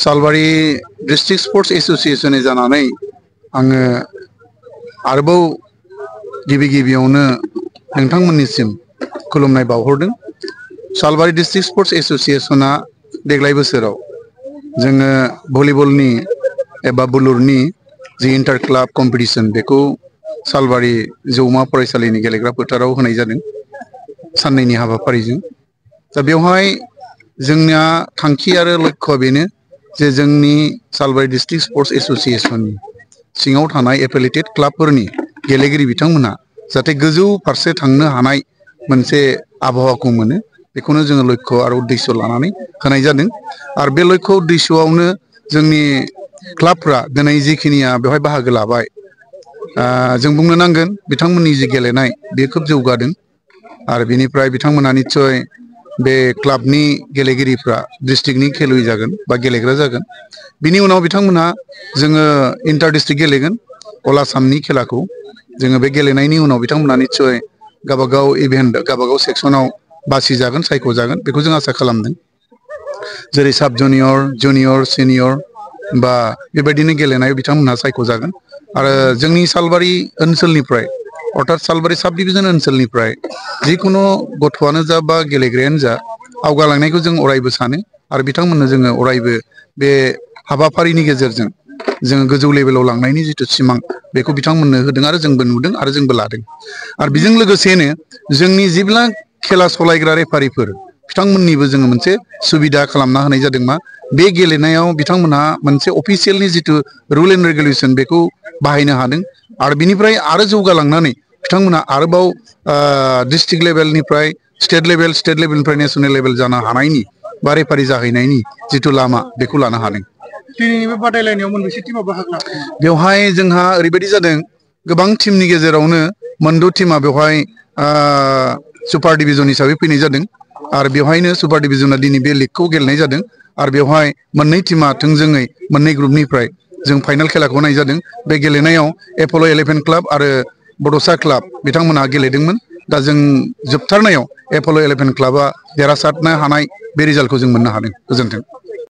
सालबारि district sports association जानानै आङो आरोबाव गिबियावनो नोंथांमोननिसिम खुलुमनाय बावहरदों। सालबारि डिस्ट्रिक्ट स्पोर्ट्स एसोसिएशना देग्लाय बोसोराव जोङो भलिबलनि एबा बुलुरनि जि इन्टार क्लाब कम्पिटिशन बेखौ सालबारि जौमा फरायसालिनि गेलेग्रा फोथाराव होनाय जादों साननैनि हाबाफारिजों। दा बेवहाय जोंना थांखि आरो लक्ष्यआ बेनो जे जोंनि सालबारि डिस्ट्रिक्ट स्पोर्ट्स एसोसिएशननि सिङाव थानाय एफिलिएटेड क्लाबफोरनि गेलेगिरि बिथांमोनहा जाहाथे गोजौ फारसे थांनो हानाय मोनसे आबहावाखौ मोनो, बेखौनो जोङो लक्ष्य आरो उद्देश्य लानानै होनाय जादों। आरो बे लक्ष्य उद्देश्यआवनो जोंनि क्लाबफ्रा दिनै जिखिनिया बेवहाय बाहागो लाबाय, जों बुंनो नांगोन बिथांमोननि जि गेलेनाय बे खोब जौगादों। आरो बिनिफ्राय बिथांमोना निस्सय बे क्लाबनि गेलेगिरिफ्रा डिस्ट्रिक्टनि खेलुवै जागोन बा गेलेग्रा जागोन। बिनि उनाव बिथांमोना जोङो इन्टार डिस्ट्रिक्ट गेलेगोन अल आसामनि खेलाखौ। जोङो बे गेलेनायनि उनाव बिथांमोना निस्सय गावबागाव इभेन्ट गावबागाव सेक्सनाव बासिजागोन, सायख'जागोन, बेखौ जों आसा खालामदों। जेरै साब जुनियर, जुनियर, सिनियर बा बेबायदिनो गेलेनायाव बिथांमोनहा सायख'जागोन। आरो जोंनि सालबारि ओनसोलनिफ्राय अर्थात सालबारि साब डिभिजन ओनसोलनिफ्राय जिखुनु गथ'आनो जा बा गेलेग्रायानो जा आवगालांनायखौ जों अरायबो सानो। आरो बिथांमोननो जोङो अरायबो बे हाबाफारिनि गेजेरजों जोङो गोजौ लेभेलाव लांनायनि जिथु सिमां बेखौ बिथांमोननो होदों आरो जोंबो नुदों आरो जोंबो लादों। आरो बेजों लोगोसेनो जोंनि जेब्ला खेला सलायग्रा रेफारिफोर बिथांमोननिबो जोङो मोनसे सुबिदा खालामना होनाय जादों। मा बे गेलेनायाव बिथांमोनहा मोनसे अफिसियेलनि जिथु रुल एन्ड रेगुलेसन बेखौ बाहायनो हादों। आरो बिनिफ्राय आरो जौगालांनानै बिथांमोना आरोबाव डिस्ट्रिक्ट लेभेलनिफ्राय स्टेट लेभेलनिफ्राय नेसनेल लेभेल जानो हानायनि बा रेफारि जाहैनायनि जिथु लामा बेखौ लानो हादों। दिनैनि बे बादायलायनायाव मोनबेसे टीमा बाहागो लादों? बेवहाय जोंहा ओरैबायदि जादों, गोबां टीमनि गेजेरावनो मोनद' टीमा बेवहाय सुपार डिभिजन हिसाबै फैनाय जादों। आरो बेवहायनो सुपार डिभिजना दिनै बे लिगखौ गेलेनाय जादों। आरो बेवहाय मोननै टीमा थोंजोङै मोननै ग्रुपनिफ्राय जों फाइनाल खेलाखौ होनाय जादों। बे गेलेनायाव एप'ल' 11 क्लाब आरो बड'सा क्लाब बिथांमोनहा गेलेदोंमोन। दा जों जोबथारनायाव एप'ल' 11 क्लाबा देरहासारनो हानाय बे रिजाल्टखौ जों मोननो हादों। गोजोन्थों।